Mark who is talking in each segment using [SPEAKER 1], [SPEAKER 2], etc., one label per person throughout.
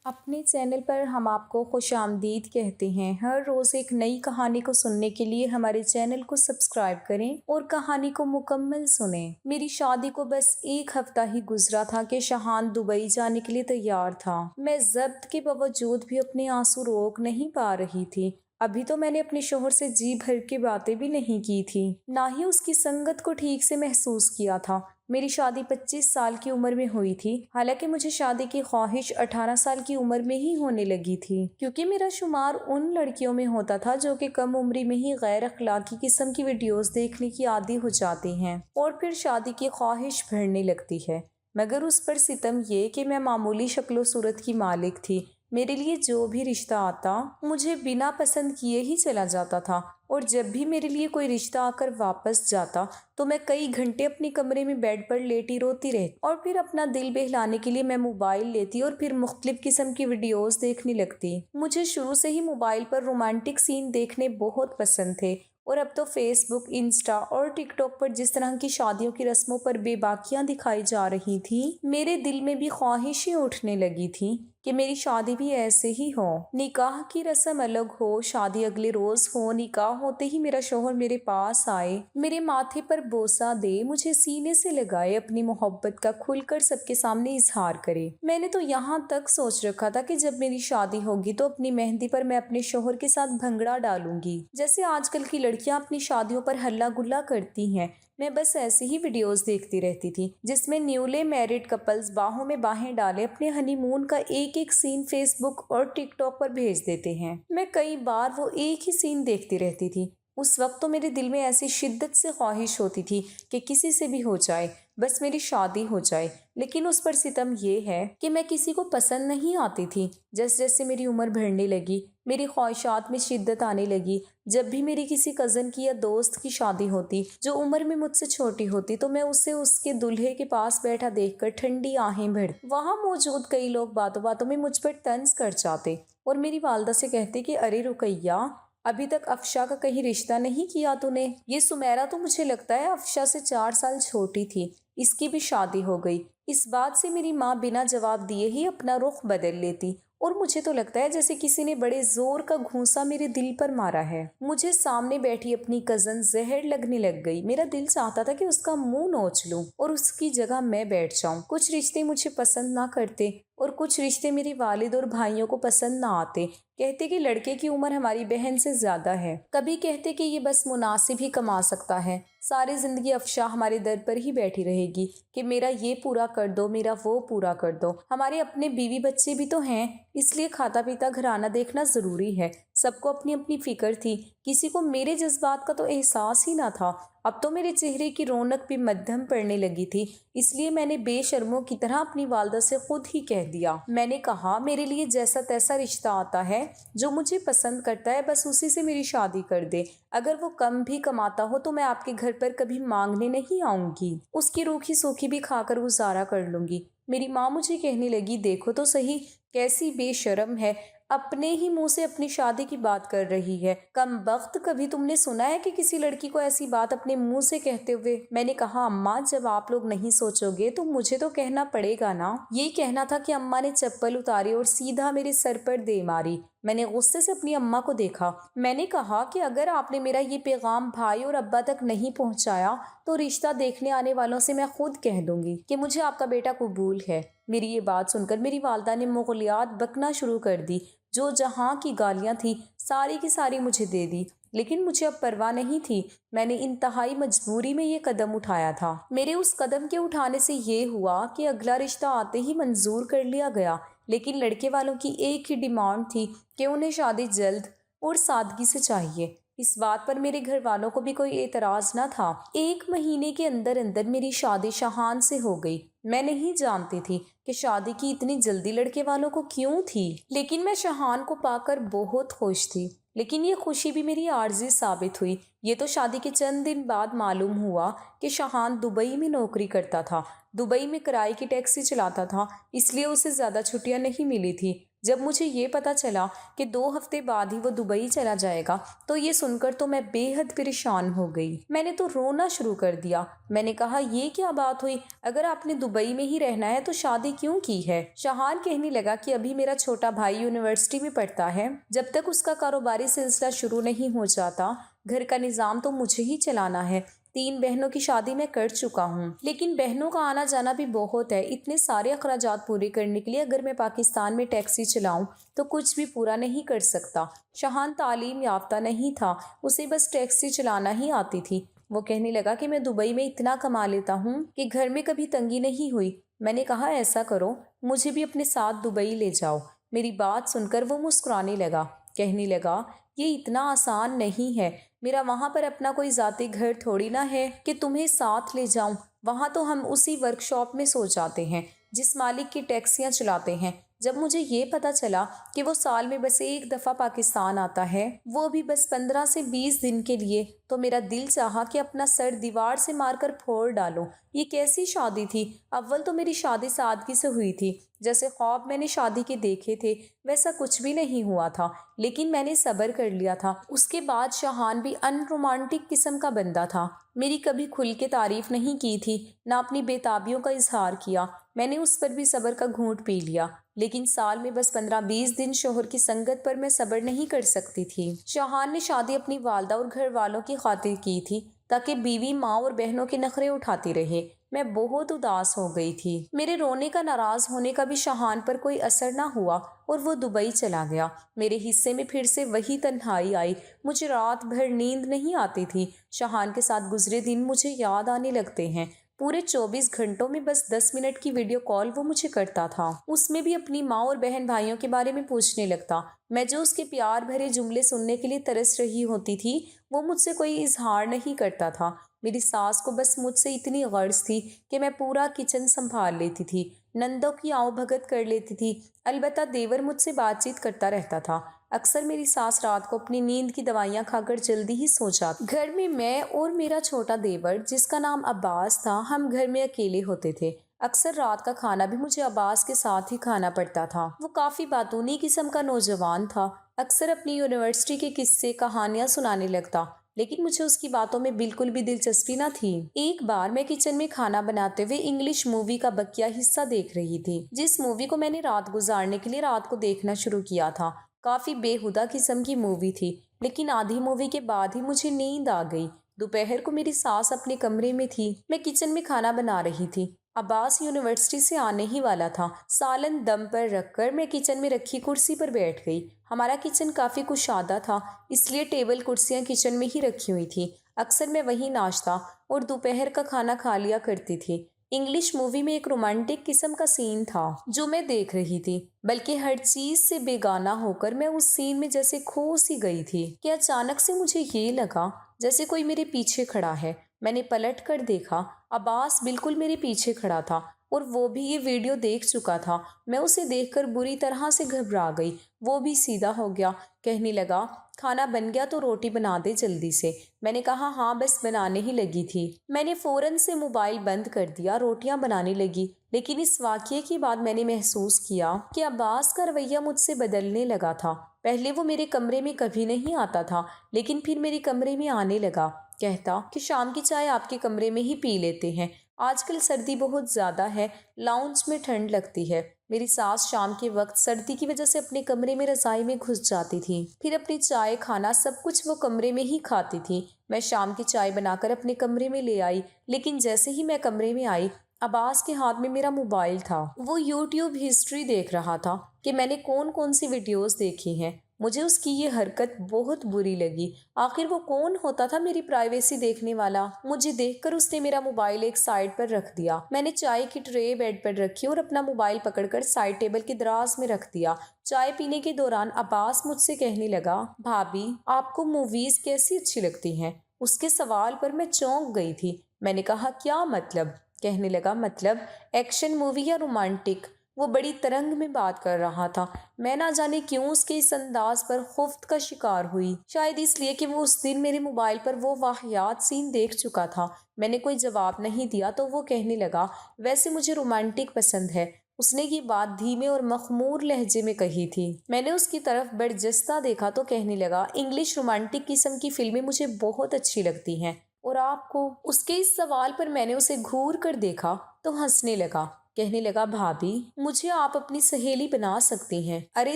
[SPEAKER 1] اپنے چینل پر ہم آپ کو خوش آمدید کہتے ہیں۔ ہر روز ایک نئی کہانی کو سننے کے لیے ہمارے چینل کو سبسکرائب کریں اور کہانی کو مکمل سنیں۔ میری شادی کو بس ایک ہفتہ ہی گزرا تھا کہ شاہان دبئی جانے کے لیے تیار تھا۔ میں ضبط کے باوجود بھی اپنے آنسو روک نہیں پا رہی تھی۔ ابھی تو میں نے اپنے شوہر سے جی بھر کے باتیں بھی نہیں کی تھی، نہ ہی اس کی سنگت کو ٹھیک سے محسوس کیا تھا۔ میری شادی 25 سال کی عمر میں ہوئی تھی، حالانکہ مجھے شادی کی خواہش 18 سال کی عمر میں ہی ہونے لگی تھی، کیونکہ میرا شمار ان لڑکیوں میں ہوتا تھا جو کہ کم عمری میں ہی غیر اخلاقی قسم کی ویڈیوز دیکھنے کی عادی ہو جاتی ہیں اور پھر شادی کی خواہش بڑھنے لگتی ہے۔ مگر اس پر ستم یہ کہ میں معمولی شکل و صورت کی مالک تھی۔ میرے لیے جو بھی رشتہ آتا مجھے بنا پسند کیے ہی چلا جاتا تھا، اور جب بھی میرے لیے کوئی رشتہ آ کر واپس جاتا تو میں کئی گھنٹے اپنے کمرے میں بیڈ پر لیٹی روتی رہتی، اور پھر اپنا دل بہلانے کے لیے میں موبائل لیتی اور پھر مختلف قسم کی ویڈیوز دیکھنے لگتی۔ مجھے شروع سے ہی موبائل پر رومانٹک سین دیکھنے بہت پسند تھے، اور اب تو فیس بک، انسٹا اور ٹک ٹاک پر جس طرح کی شادیوں کی رسموں پر بے باکیاں دکھائی جا رہی تھیں، میرے دل میں بھی خواہشیں اٹھنے لگی تھیں کہ میری شادی بھی ایسے ہی ہو۔ نکاح کی رسم الگ ہو، شادی اگلے روز ہو۔ نکاح ہوتے ہی میرا شوہر میرے پاس آئے، میرے ماتھے پر بوسہ دے، مجھے سینے سے لگائے، اپنی محبت کا کھل کر سب کے سامنے اظہار کرے۔ میں نے تو یہاں تک سوچ رکھا تھا کہ جب میری شادی ہوگی تو اپنی مہندی پر میں اپنے شوہر کے ساتھ بھنگڑا ڈالوں گی، جیسے آج کل کی لڑکیاں اپنی شادیوں پر ہلا گلا کرتی ہیں۔ میں بس ایسی ہی ویڈیوز دیکھتی رہتی تھی جس میں نیولے میرڈ کپلز باہوں میں باہیں ڈالے اپنے ہنی مون کا ایک ایک سین فیس بک اور ٹک ٹاک پر بھیج دیتے ہیں۔ میں کئی بار وہ ایک ہی سین دیکھتی رہتی تھی۔ اس وقت تو میرے دل میں ایسی شدت سے خواہش ہوتی تھی کہ کسی سے بھی ہو جائے، بس میری شادی ہو جائے۔ لیکن اس پر ستم یہ ہے کہ میں کسی کو پسند نہیں آتی تھی۔ جیسے جیسے میری عمر بڑھنے لگی، میری خواہشات میں شدت آنے لگی۔ جب بھی میری کسی کزن کی یا دوست کی شادی ہوتی جو عمر میں مجھ سے چھوٹی ہوتی تو میں اسے اس کے دلہے کے پاس بیٹھا دیکھ کر ٹھنڈی آہیں بھرتی۔ وہاں موجود کئی لوگ باتوں باتوں میں مجھ پر طنز کر جاتے اور میری والدہ سے کہتے کہ ارے رقیہ، ابھی تک افشا کا کہیں رشتہ نہیں کیا تو نے؟ یہ سمیرہ تو مجھے لگتا ہے افشا سے 4 سال چھوٹی تھی، اس کی بھی شادی ہو گئی۔ اس بات سے میری ماں بنا جواب دیے ہی اپنا رخ بدل لیتی، اور مجھے تو لگتا ہے جیسے کسی نے بڑے زور کا گھونسا میرے دل پر مارا ہے۔ مجھے سامنے بیٹھی اپنی کزن زہر لگنے لگ گئی۔ میرا دل چاہتا تھا کہ اس کا منہ نوچ لوں اور اس کی جگہ میں بیٹھ جاؤں۔ کچھ رشتے مجھے پسند نہ کرتے اور کچھ رشتے میرے والد اور بھائیوں کو پسند نہ آتے۔ کہتے کہ لڑکے کی عمر ہماری بہن سے زیادہ ہے، کبھی کہتے کہ یہ بس مناسب ہی کما سکتا ہے، ساری زندگی افشا ہمارے در پر ہی بیٹھی رہے گی کہ میرا یہ پورا کر دو، میرا وہ پورا کر دو۔ ہمارے اپنے بیوی بچے بھی تو ہیں، اس لیے کھاتا پیتا گھرانہ دیکھنا ضروری ہے۔ سب کو اپنی اپنی فکر تھی، کسی کو میرے جذبات کا تو احساس ہی نہ تھا۔ اب تو میرے چہرے کی رونق بھی مدھم پڑنے لگی تھی، اس لیے میں نے بے شرموں کی طرح اپنی والدہ سے خود ہی کہہ دیا۔ میں نے کہا میرے لیے جیسا تیسا رشتہ آتا ہے، جو مجھے پسند کرتا ہے بس اسی سے میری شادی کر دے۔ اگر وہ کم بھی کماتا ہو تو میں آپ کے گھر پر کبھی مانگنے نہیں آؤں گی، اس کی روکھی سوکھی بھی کھا کر گزارا کر لوں گی۔ میری ماں مجھے کہنے لگی دیکھو تو صحیح، کیسی بے شرم ہے، اپنے ہی منہ سے اپنی شادی کی بات کر رہی ہے۔ کم بخت، کبھی تم نے سنا ہے کہ کسی لڑکی کو ایسی بات اپنے منہ سے کہتے ہوئے؟ میں نے کہا اماں، جب آپ لوگ نہیں سوچو گے تو مجھے تو کہنا پڑے گا نا۔ یہی کہنا تھا کہ اماں نے چپل اتاری اور سیدھا میرے سر پر دے ماری۔ میں نے غصے سے اپنی اماں کو دیکھا۔ میں نے کہا کہ اگر آپ نے میرا یہ پیغام بھائی اور ابا تک نہیں پہنچایا تو رشتہ دیکھنے آنے والوں سے میں خود کہہ دوں گی کہ مجھے آپ کا بیٹا قبول ہے۔ میری یہ بات سن کر میری والدہ نے مغلیات بکنا شروع کر دی، جو جہاں کی گالیاں تھیں ساری کی ساری مجھے دے دی، لیکن مجھے اب پرواہ نہیں تھی۔ میں نے انتہائی مجبوری میں یہ قدم اٹھایا تھا۔ میرے اس قدم کے اٹھانے سے یہ ہوا کہ اگلا رشتہ آتے ہی منظور کر لیا گیا، لیکن لڑکے والوں کی ایک ہی ڈیمانڈ تھی کہ انہیں شادی جلد اور سادگی سے چاہیے۔ اس بات پر میرے گھر والوں کو بھی کوئی اعتراض نہ تھا۔ 1 مہینے کے اندر اندر میری شادی شاہان سے ہو گئی۔ میں نہیں جانتی تھی کہ شادی کی اتنی جلدی لڑکے والوں کو کیوں تھی، لیکن میں شاہان کو پا کر بہت خوش تھی۔ لیکن یہ خوشی بھی میری عارضی ثابت ہوئی۔ یہ تو شادی کے چند دن بعد معلوم ہوا کہ شاہان دبئی میں نوکری کرتا تھا۔ दुबई में किराए की टैक्सी चलाता था, इसलिए उसे ज़्यादा छुट्टियां नहीं मिली थी। जब मुझे ये पता चला कि 2 हफ्ते बाद ही वो दुबई चला जाएगा, तो ये सुनकर तो मैं बेहद परेशान हो गई। मैंने तो रोना शुरू कर दिया। मैंने कहा, ये क्या बात हुई? अगर आपने दुबई में ही रहना है तो शादी क्यों की है? शहान कहने लगा कि अभी मेरा छोटा भाई यूनिवर्सिटी में पढ़ता है। जब तक उसका कारोबारी सिलसिला शुरू नहीं हो जाता, घर का निज़ाम तो मुझे ही चलाना है। 3 बहनों की शादी मैं कर चुका हूँ, लेकिन बहनों का आना जाना भी बहुत है। इतने सारे अखराजात पूरे करने के लिए अगर मैं पाकिस्तान में टैक्सी चलाऊं तो कुछ भी पूरा नहीं कर सकता। शहान तालीम याफ्ता नहीं था, उसे बस टैक्सी चलाना ही आती थी। वो कहने लगा कि मैं दुबई में इतना कमा लेता हूँ कि घर में कभी तंगी नहीं हुई। मैंने कहा, ऐसा करो, मुझे भी अपने साथ दुबई ले जाओ। मेरी बात सुनकर वो मुस्कुराने लगा। कहने लगा, ये इतना आसान नहीं है। मेरा वहाँ पर अपना कोई ज़ाती घर थोड़ी ना है कि तुम्हें साथ ले जाऊं। वहाँ तो हम उसी वर्कशॉप में सो जाते हैं जिस मालिक की टैक्सियाँ चलाते हैं। जब मुझे ये पता चला कि वो साल में बस एक दफ़ा पाकिस्तान आता है, वो भी बस 15 से 20 दिन के लिए, तो मेरा दिल चाहा कि अपना सर दीवार से मारकर फोड़ डालो। ये कैसी शादी थी? अव्वल तो मेरी शादी सादगी से हुई थी, जैसे ख्वाब मैंने शादी के देखे थे वैसा कुछ भी नहीं हुआ था, लेकिन मैंने सब्र कर लिया था। उसके बाद शहान भी अनरोमांटिक किस्म का बंदा था। मेरी कभी खुल के तारीफ नहीं की थी, ना अपनी बेताबियों का इजहार किया। मैंने उस पर भी सब्र का घूंट पी लिया, लेकिन साल में बस 15-20 दिन शोहर की संगत पर मैं सब्र नहीं कर सकती थी। शहान ने शादी अपनी वालदा और घर वालों की खातिर की थी, ताकि बीवी, माँ और बहनों के नखरे उठाती रहे। मैं बहुत उदास हो गई थी। मेरे रोने का, नाराज होने का भी शहान पर कोई असर ना हुआ और वो दुबई चला गया। मेरे हिस्से में फिर से वही तन्हाई आई। मुझे रात भर नींद नहीं आती थी। शहान के साथ गुजरे दिन मुझे याद आने लगते हैं। पूरे 24 घंटों में बस 10 मिनट की वीडियो कॉल वो मुझे करता था। उसमें भी अपनी माँ और बहन भाइयों के बारे में पूछने लगता। मैं जो उसके प्यार भरे जुमले सुनने के लिए तरस रही होती थी, वो मुझसे कोई इजहार नहीं करता था। मेरी सास को बस मुझसे इतनी गर्ज थी कि मैं पूरा किचन संभाल लेती थी, नंदों की आओ भगत कर लेती थी। अलबत्ता देवर मुझसे बातचीत करता रहता था। अक्सर मेरी सास रात को अपनी नींद की दवाइयाँ खाकर जल्दी ही सो जाती। घर में मैं और मेरा छोटा देवर, जिसका नाम अब्बास था, हम घर में अकेले होते थे। अक्सर रात का खाना भी मुझे अब्बास के साथ ही खाना पड़ता था। वो काफ़ी बातूनी किस्म का नौजवान था। अक्सर अपनी यूनिवर्सिटी के किस्से, कहानियाँ सुनाने लगता, लेकिन मुझे उसकी बातों में बिल्कुल भी दिलचस्पी न थी। एक बार मैं किचन में खाना बनाते हुए इंग्लिश मूवी का बकिया हिस्सा देख रही थी, जिस मूवी को मैंने रात गुजारने के लिए रात को देखना शुरू किया था। काफ़ी बेहुदा किस्म की मूवी थी, लेकिन आधी मूवी के बाद ही मुझे नींद आ गई। दोपहर को मेरी सास अपने कमरे में थी, मैं किचन में खाना बना रही थी। अब्बास यूनिवर्सिटी से आने ही वाला था। सालन दम पर रखकर मैं किचन में रखी कुर्सी पर बैठ गई। हमारा किचन काफ़ी कुशादा था, इसलिए टेबल कुर्सियाँ किचन में ही रखी हुई थी। अक्सर मैं वहीं नाश्ता और दोपहर का खाना खा लिया करती थी। इंग्लिश मूवी में एक रोमांटिक किस्म का सीन था जो मैं देख रही थी, बल्कि हर चीज से बेगाना होकर मैं उस सीन में जैसे खो सी गई थी कि अचानक से मुझे ये लगा जैसे कोई मेरे पीछे खड़ा है। मैंने पलट कर देखा, अब्बास बिल्कुल मेरे पीछे खड़ा था और वो भी ये वीडियो देख चुका था। मैं उसे देखकर बुरी तरह से घबरा गई। वो भी सीधा हो गया, कहने लगा, खाना बन गया तो रोटी बना दे जल्दी से। मैंने कहा, हाँ बस बनाने ही लगी थी। मैंने फौरन से मोबाइल बंद कर दिया, रोटियां बनाने लगी। लेकिन इस वाक़ये के बाद मैंने महसूस किया कि अब्बास का रवैया मुझसे बदलने लगा था। पहले वो मेरे कमरे में कभी नहीं आता था, लेकिन फिर मेरे कमरे में आने लगा। कहता कि शाम की चाय आपके कमरे में ही पी लेते हैं, आजकल सर्दी बहुत ज़्यादा है, लाउंज में ठंड लगती है। मेरी सास शाम के वक्त सर्दी की वजह से अपने कमरे में रज़ाई में घुस जाती थी, फिर अपनी चाय, खाना सब कुछ वो कमरे में ही खाती थी। मैं शाम की चाय बनाकर अपने कमरे में ले आई, लेकिन जैसे ही मैं कमरे में आई, अब्बास के हाथ में मेरा मोबाइल था। वो यूट्यूब हिस्ट्री देख रहा था कि मैंने कौन कौन सी वीडियोस देखी हैं। मुझे उसकी ये हरकत बहुत बुरी लगी। आखिर वो कौन होता था मेरी प्राइवेसी देखने वाला? मुझे देखकर उसने मेरा मोबाइल एक साइड पर रख दिया। मैंने चाय की ट्रे बेड पर रखी और अपना मोबाइल पकड़कर साइड टेबल के दराज में रख दिया। चाय पीने के दौरान अब्बास मुझसे कहने लगा, भाभी आपको मूवीज कैसी अच्छी लगती हैं? उसके सवाल पर मैं चौंक गई थी। मैंने कहा, क्या मतलब? कहने लगा, मतलब एक्शन मूवी या रोमांटिक? وہ بڑی ترنگ میں بات کر رہا تھا۔ میں نہ جانے کیوں اس کے اس انداز پر خفت کا شکار ہوئی، شاید اس لیے کہ وہ اس دن میرے موبائل پر وہ واقعات سین دیکھ چکا تھا۔ میں نے کوئی جواب نہیں دیا تو وہ کہنے لگا، ویسے مجھے رومانٹک پسند ہے۔ اس نے یہ بات دھیمے اور مخمور لہجے میں کہی تھی۔ میں نے اس کی طرف برجستہ دیکھا تو کہنے لگا، انگلش رومانٹک قسم کی فلمیں مجھے بہت اچھی لگتی ہیں۔ اور آپ کو؟ اس کے اس سوال پر میں نے اسے گھور کر دیکھا تو ہنسنے لگا۔ کہنے لگا، بھابھی، مجھے آپ اپنی سہیلی بنا سکتی ہیں۔ ارے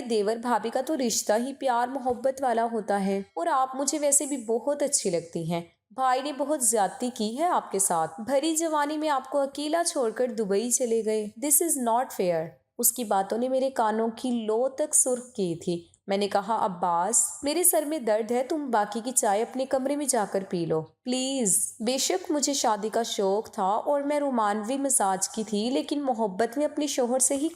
[SPEAKER 1] دیور بھابھی کا تو رشتہ ہی پیار محبت والا ہوتا ہے، اور آپ مجھے ویسے بھی بہت اچھی لگتی ہیں۔ بھائی نے بہت زیادتی کی ہے آپ کے ساتھ، بھری جوانی میں آپ کو اکیلا چھوڑ کر دبئی چلے گئے۔ دس از ناٹ فیئر۔ اس کی باتوں نے میرے کانوں کی لو تک سرخ کی تھی۔ میں نے کہا، عباس، میرے سر میں درد ہے، تم باقی کی چائے اپنے کمرے میں جا کر پی لو پلیز۔ بے شک مجھے شادی کا شوق تھا اور میں رومانوی مزاج کی تھی، لیکن محبت میں اپنے شوہر سے ہی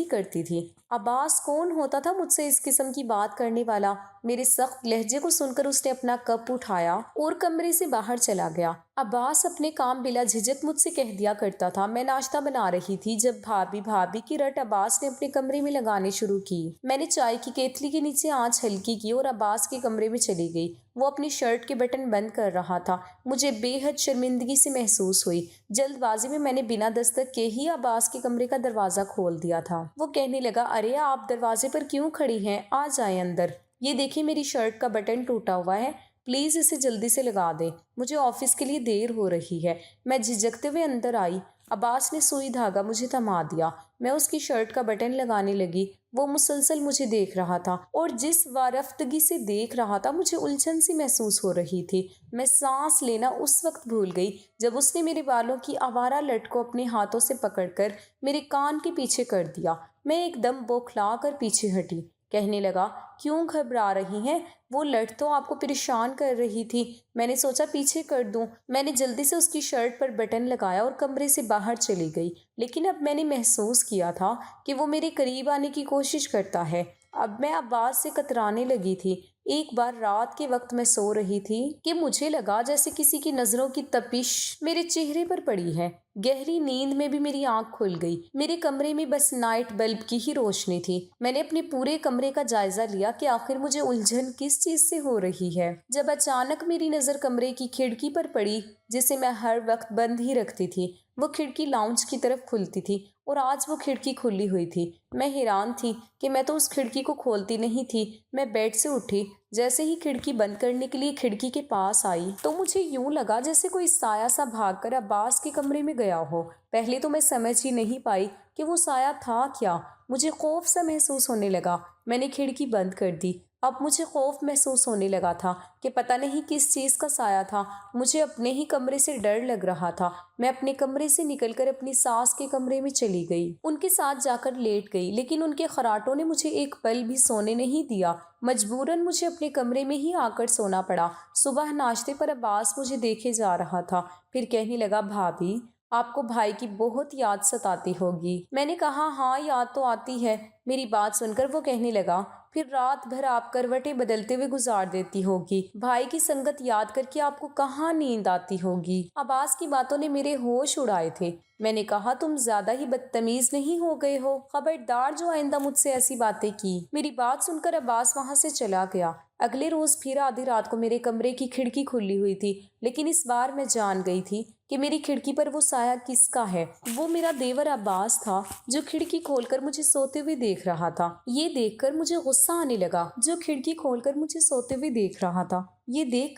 [SPEAKER 1] کرتی تھی۔ عباس کون ہوتا تھا مجھ سے اس قسم کی بات کرنے والا؟ میرے سخت لہجے کو سن کر اس نے اپنا کپ اٹھایا اور کمرے سے باہر چلا گیا۔ عباس اپنے کام بلا جھجک مجھ سے کہہ دیا کرتا تھا۔ میں ناشتہ بنا رہی تھی جب بھابھی کی رٹ عباس نے اپنے کمرے میں لگانے شروع کی۔ میں نے چائے کی کیتلی کے نیچے آنچ ہلکی کی اور عباس کے کمرے میں چلی گئی۔ وہ اپنی شرٹ کے بٹن بند کر رہا تھا۔ مجھے بے حد شرمندگی سے محسوس ہوئی۔ جلد بازی میں نے بنا دستک کے ہی عباس کے کمرے کا دروازہ کھول دیا تھا۔ وہ کہنے لگا، ارے آپ دروازے پر کیوں کھڑی ہیں؟ آ جائیں اندر۔ یہ دیکھیں میری شرٹ کا بٹن ٹوٹا ہوا ہے، پلیز اسے جلدی سے لگا دیں، مجھے آفس کے لیے دیر ہو رہی ہے۔ میں جھجکتے ہوئے اندر آئی۔ عباس نے سوئی دھاگا مجھے تھما دیا۔ میں اس کی شرٹ کا بٹن لگانے لگی۔ وہ مسلسل مجھے دیکھ رہا تھا، اور جس وارفتگی سے دیکھ رہا تھا مجھے الجھن سی محسوس ہو رہی تھی۔ میں سانس لینا اس وقت بھول گئی جب اس نے میرے بالوں کی آوارہ لٹ کو اپنے ہاتھوں سے پکڑ کر میرے کان کے پیچھے کر دیا۔ میں ایک دم بوکھلا کر پیچھے ہٹی۔ کہنے لگا، کیوں گھبرا رہی ہیں؟ وہ لٹ تو آپ کو پریشان کر رہی تھی، میں نے سوچا پیچھے کر دوں۔ میں نے جلدی سے اس کی شرٹ پر بٹن لگایا اور کمرے سے باہر چلی گئی، لیکن اب میں نے محسوس کیا تھا کہ وہ میرے قریب آنے کی کوشش کرتا ہے۔ اب میں آواز سے کترانے لگی تھی۔ ایک بار رات کے وقت میں سو رہی تھی کہ مجھے لگا جیسے کسی کی نظروں کی تپش میرے چہرے پر پڑی ہے۔ گہری نیند میں بھی میری آنکھ کھل گئی۔ میرے کمرے میں بس نائٹ بلب کی ہی روشنی تھی۔ میں نے اپنے پورے کمرے کا جائزہ لیا کہ آخر مجھے الجھن کس چیز سے ہو رہی ہے، جب اچانک میری نظر کمرے کی کھڑکی پر پڑی جسے میں ہر وقت بند ہی رکھتی تھی۔ وہ کھڑکی لاؤنج کی طرف کھلتی تھی اور آج وہ کھڑکی کھلی ہوئی تھی۔ میں حیران تھی کہ میں تو اس کھڑکی کو کھولتی نہیں تھی۔ میں بیڈ سے اٹھی۔ جیسے ہی کھڑکی بند کرنے کے لیے کھڑکی کے پاس آئی تو مجھے یوں لگا جیسے کوئی سایہ سا بھاگ کر عباس کے کمرے میں گیا ہو۔ پہلے تو میں سمجھ ہی نہیں پائی کہ وہ سایہ تھا کیا۔ مجھے خوف سا محسوس ہونے لگا۔ میں نے کھڑکی بند کر دی۔ اب مجھے خوف محسوس ہونے لگا تھا کہ پتہ نہیں کس چیز کا سایہ تھا۔ مجھے اپنے ہی کمرے سے ڈر لگ رہا تھا۔ میں اپنے کمرے سے نکل کر اپنی ساس کے کمرے میں چلی گئی۔ ان کے ساتھ جا کر لیٹ گئی، لیکن ان کے خراٹوں نے مجھے ایک پل بھی سونے نہیں دیا۔ مجبوراً مجھے اپنے کمرے میں ہی آ کر سونا پڑا۔ صبح ناشتے پر عباس مجھے دیکھے جا رہا تھا، پھر کہنے لگا، بھابھی، آپ کو بھائی کی بہت یاد ستاتی ہوگی۔ میں نے کہا، ہاں یاد تو آتی ہے۔ میری بات سن کر وہ کہنے لگا، پھر رات بھر آپ کروٹیں بدلتے ہوئے گزار دیتی ہوگی۔ بھائی کی سنگت یاد کر کے آپ کو کہاں نیند آتی ہوگی۔ عباس کی باتوں نے میرے ہوش اڑائے تھے۔ میں نے کہا، تم زیادہ ہی بدتمیز نہیں ہو گئے ہو؟ خبردار جو آئندہ مجھ سے ایسی باتیں کی۔ میری بات سن کر عباس وہاں سے چلا گیا۔ اگلے روز پھر آدھی رات کو میرے کمرے کی کھڑکی کھلی ہوئی تھی، لیکن اس بار میں جان گئی تھی کہ میری کھڑکی پر وہ سایہ کس کا ہے۔ وہ میرا دیور عباس تھا جو کھڑکی کھول کر مجھے سوتے ہوئے دیکھ رہا تھا۔ یہ دیکھ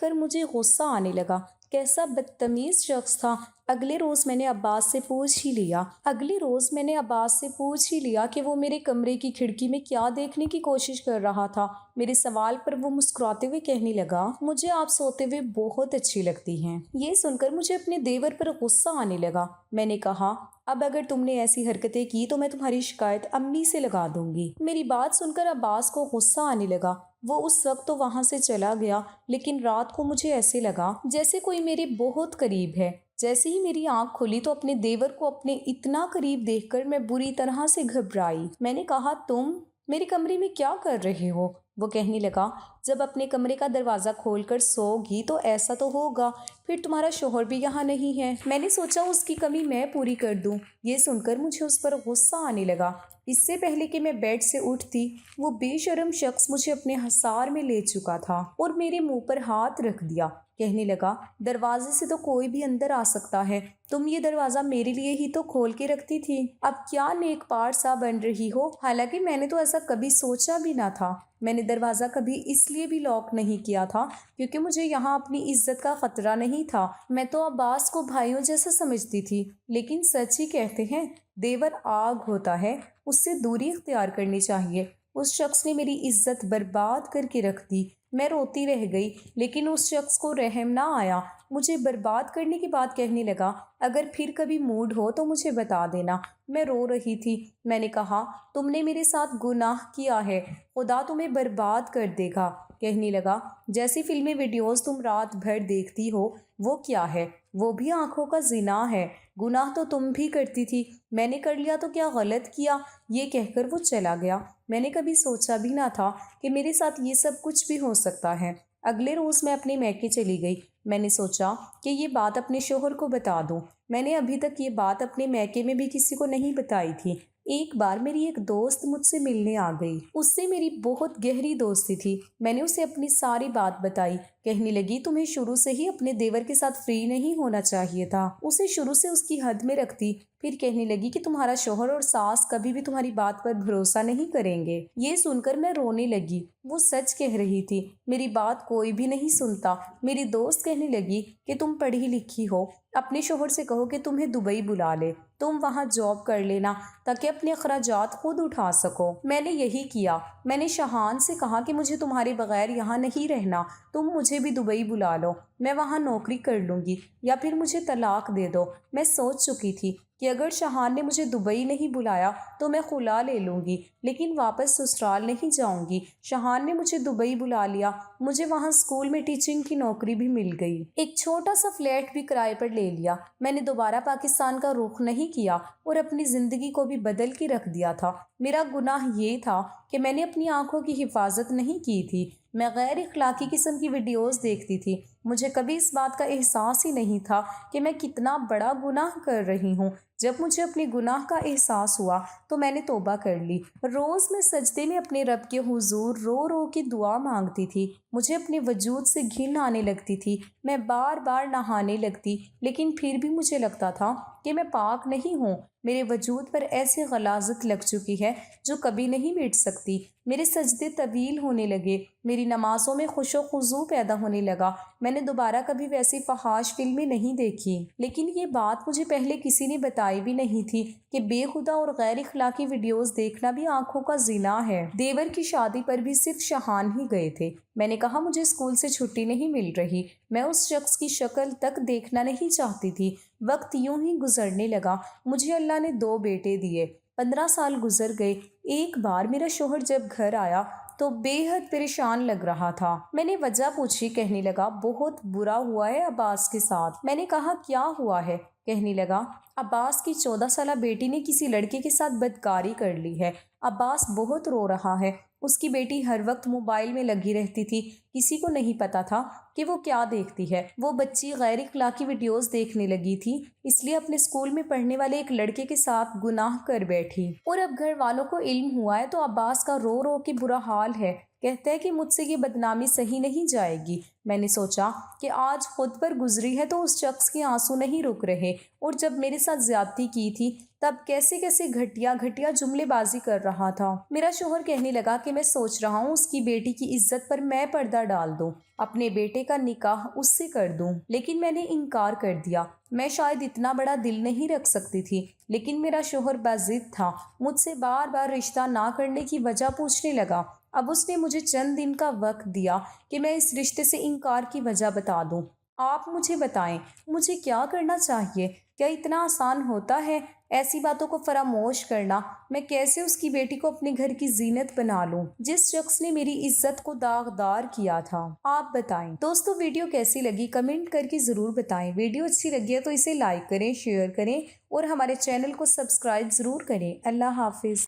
[SPEAKER 1] کر مجھے غصہ آنے لگا۔ کیسا بدتمیز شخص تھا۔ اگلے روز میں نے عباس سے پوچھ ہی لیا کہ وہ میرے کمرے کی کھڑکی میں کیا دیکھنے کی کوشش کر رہا تھا۔ میرے سوال پر وہ مسکراتے ہوئے کہنے لگا، مجھے آپ سوتے ہوئے بہت اچھی لگتی ہیں۔ یہ سن کر مجھے اپنے دیور پر غصہ آنے لگا۔ میں نے کہا، اب اگر تم نے ایسی حرکتیں کی تو میں تمہاری شکایت امی سے لگا دوں گی۔ میری بات سن کر عباس کو غصہ آنے لگا۔ وہ اس وقت تو وہاں سے چلا گیا، لیکن رات کو مجھے ایسے لگا جیسے کوئی میرے بہت قریب ہے۔ جیسے ہی میری آنکھ کھلی تو اپنے دیور کو اپنے اتنا قریب دیکھ کر میں بری طرح سے گھبرائی۔ میں نے کہا، تم मेरे कमरे में क्या कर रहे हो? वो कहने लगा, जब अपने कमरे का दरवाज़ा खोलकर सोओगी तो ऐसा तो होगा, फिर तुम्हारा शौहर भी यहाँ नहीं है। मैंने सोचा उसकी कमी मैं पूरी कर दूँ। ये सुनकर मुझे उस पर गुस्सा आने लगा। इससे पहले कि मैं बेड से उठती, वो बेशर्म शख्स मुझे अपने हसार में ले चुका था और मेरे मुंह पर हाथ रख दिया। कहने लगा, दरवाजे से तो कोई भी अंदर आ सकता है, तुम ये दरवाज़ा मेरे लिए ही तो खोल के रखती थी। अब क्या नेकपार सा बन रही हो? हालांकि मैंने तो ऐसा कभी सोचा भी ना था। मैंने दरवाज़ा कभी इसलिए भी लॉक नहीं किया था क्योंकि मुझे यहाँ अपनी इज्जत का खतरा नहीं था। मैं तो अब्बास को भाइयों जैसा समझती थी, लेकिन सच ही कहते हैं, देवर आग होता है, उससे दूरी इख्तियार करनी चाहिए। उस शख्स ने मेरी इज्जत बर्बाद करके रख दी। मैं रोती रह गई, लेकिन उस शख्स को रहम ना आया। मुझे बर्बाद करने की बात कहने लगा, अगर फिर कभी मूड हो तो मुझे बता देना। मैं रो रही थी। मैंने कहा, तुमने मेरे साथ गुनाह किया है, खुदा तुम्हें बर्बाद कर देगा। कहने लगा, जैसी फिल्मी वीडियोस तुम रात भर देखती हो वो क्या है? वो भी आंखों का जिना है। गुनाह तो तुम भी करती थी, मैंने कर लिया तो क्या गलत किया? ये कहकर वो चला गया। मैंने कभी सोचा भी ना था कि मेरे साथ ये सब कुछ भी हो सकता है। अगले रोज़ मैं अपने मैके चली गई। मैंने सोचा कि ये बात अपने शोहर को बता दूं। मैंने अभी तक ये बात अपने मैके में भी किसी को नहीं बताई थी। एक बार मेरी एक दोस्त मुझसे मिलने आ गई। उससे मेरी बहुत गहरी दोस्ती थी। मैंने उसे अपनी सारी बात बताई। कहने लगी, तुम्हें शुरू से ही अपने देवर के साथ फ्री नहीं होना चाहिए था, उसे शुरू से उसकी हद में रखती। फिर कहने लगी कि तुम्हारा शौहर और सास कभी भी तुम्हारी बात पर भरोसा नहीं करेंगे। ये सुनकर मैं रोने लगी। वो सच कह रही थी, मेरी बात कोई भी नहीं सुनता। मेरी दोस्त कहने लगी कि तुम पढ़ी लिखी हो, अपने शौहर से कहो कि तुम्हें दुबई बुला ले, तुम वहाँ जॉब कर लेना ताकि अपने अखराजात खुद उठा सको। मैंने यही किया। मैंने शहान से कहा कि मुझे तुम्हारे बगैर यहाँ नहीं रहना, तुम मुझे भी दुबई बुला लो, मैं वहाँ नौकरी कर लूँगी या फिर मुझे तलाक दे दो। मैं सोच चुकी थी कि अगर शहान ने मुझे दुबई नहीं बुलाया तो मैं खुला ले लूँगी, लेकिन वापस ससुराल नहीं जाऊँगी। शहान ने मुझे दुबई बुला लिया। मुझे वहाँ स्कूल में टीचिंग की नौकरी भी मिल गई। एक छोटा सा फ्लैट भी किराए पर ले लिया। मैंने दोबारा पाकिस्तान का रुख नहीं किया और अपनी ज़िंदगी को भी बदल के रख दिया था। मेरा गुनाह ये था कि मैंने अपनी आंखों की हिफाजत नहीं की थी। मैं गैर इखलाकी किस्म की वीडियोस देखती थी। मुझे कभी इस बात का एहसास ही नहीं था कि मैं कितना बड़ा गुनाह कर रही हूँ। जब मुझे अपने गुनाह का एहसास हुआ तो मैंने तौबा कर ली। रोज़ मैं सजदे में अपने रब के हुजूर रो रो के दुआ मांगती थी। मुझे अपने वजूद से घिन आने लगती थी। मैं बार बार नहाने लगती, लेकिन फिर भी मुझे लगता था कि मैं पाक नहीं हूँ। मेरे वजूद पर ऐसी गलाजत लग चुकी है जो कभी नहीं मिट सकती। मेरे सजदे तवील होने लगे। मेरी नमाज़ों में खुशो खुजू पैदा होने लगा। मैंने दोबारा कभी वैसी फहाश फिल्में नहीं देखी, लेकिन ये बात मुझे पहले किसी ने बताई भी नहीं थी कि बेखुदा और गैर इखलाकी वीडियोस देखना भी आंखों का जिना है। देवर की शादी पर भी सिर्फ शहान ही गए थे। मैंने कहा, मुझे स्कूल से छुट्टी नहीं मिल रही, मैं उस शख्स की शक्ल तक देखना नहीं चाहती थी। वक्त यूं ही गुजरने लगा। मुझे अल्लाह ने 2 बेटे दिए। 15 साल गुजर गए। एक बार मेरा शौहर जब घर आया तो बेहद परेशान लग रहा था। मैंने वजह पूछी। कहने लगा, बहुत बुरा हुआ है अब्बास के साथ। मैंने कहा, क्या हुआ है? कहने लगा, अब्बास की 14 साला बेटी ने किसी लड़के के साथ बदकारी कर ली है। अब्बास बहुत रो रहा है। उसकी बेटी हर वक्त मोबाइल में लगी रहती थी। किसी को नहीं पता था कि वो क्या देखती है। वो बच्ची गैर इखलाकी वीडियोस देखने लगी थी, इसलिए अपने स्कूल में पढ़ने वाले एक लड़के के साथ गुनाह कर बैठी। और अब घर वालों को इल्म हुआ है तो अब्बास का रो रो के बुरा हाल है। कहता है कि मुझसे ये बदनामी सही नहीं जाएगी। मैंने सोचा कि आज खुद पर गुजरी है तो उस शख्स के आंसू नहीं रुक रहे, और जब मेरे साथ ज्यादती की थी तब कैसे कैसे घटिया घटिया जुमलेबाजी कर रहा था। मेरा शौहर कहने लगा कि मैं सोच रहा हूँ उसकी बेटी की इज्जत पर मैं पर्दा डाल दूँ, अपने बेटे का निकाह उससे कर दूँ, लेकिन मैंने इनकार कर दिया। मैं शायद इतना बड़ा दिल नहीं रख सकती थी, लेकिन मेरा शौहर बाजिद था। मुझसे बार बार रिश्ता ना करने की वजह पूछने लगा। अब उसने मुझे चंद दिन का वक्त दिया कि मैं इस रिश्ते से इनकार की वजह बता दूं। आप मुझे बताएं, मुझे क्या करना चाहिए? क्या इतना आसान होता है ऐसी बातों को फरामोश करना? मैं कैसे उसकी बेटी को अपने घर की जीनत बना लूं जिस शख्स ने मेरी इज्जत को दागदार किया था? आप बताएं। दोस्तों, वीडियो कैसी लगी कमेंट करके ज़रूर बताएं। वीडियो अच्छी लगी है तो इसे लाइक करें, शेयर करें और हमारे चैनल को सब्सक्राइब ज़रूर करें। अल्लाह हाफिज़।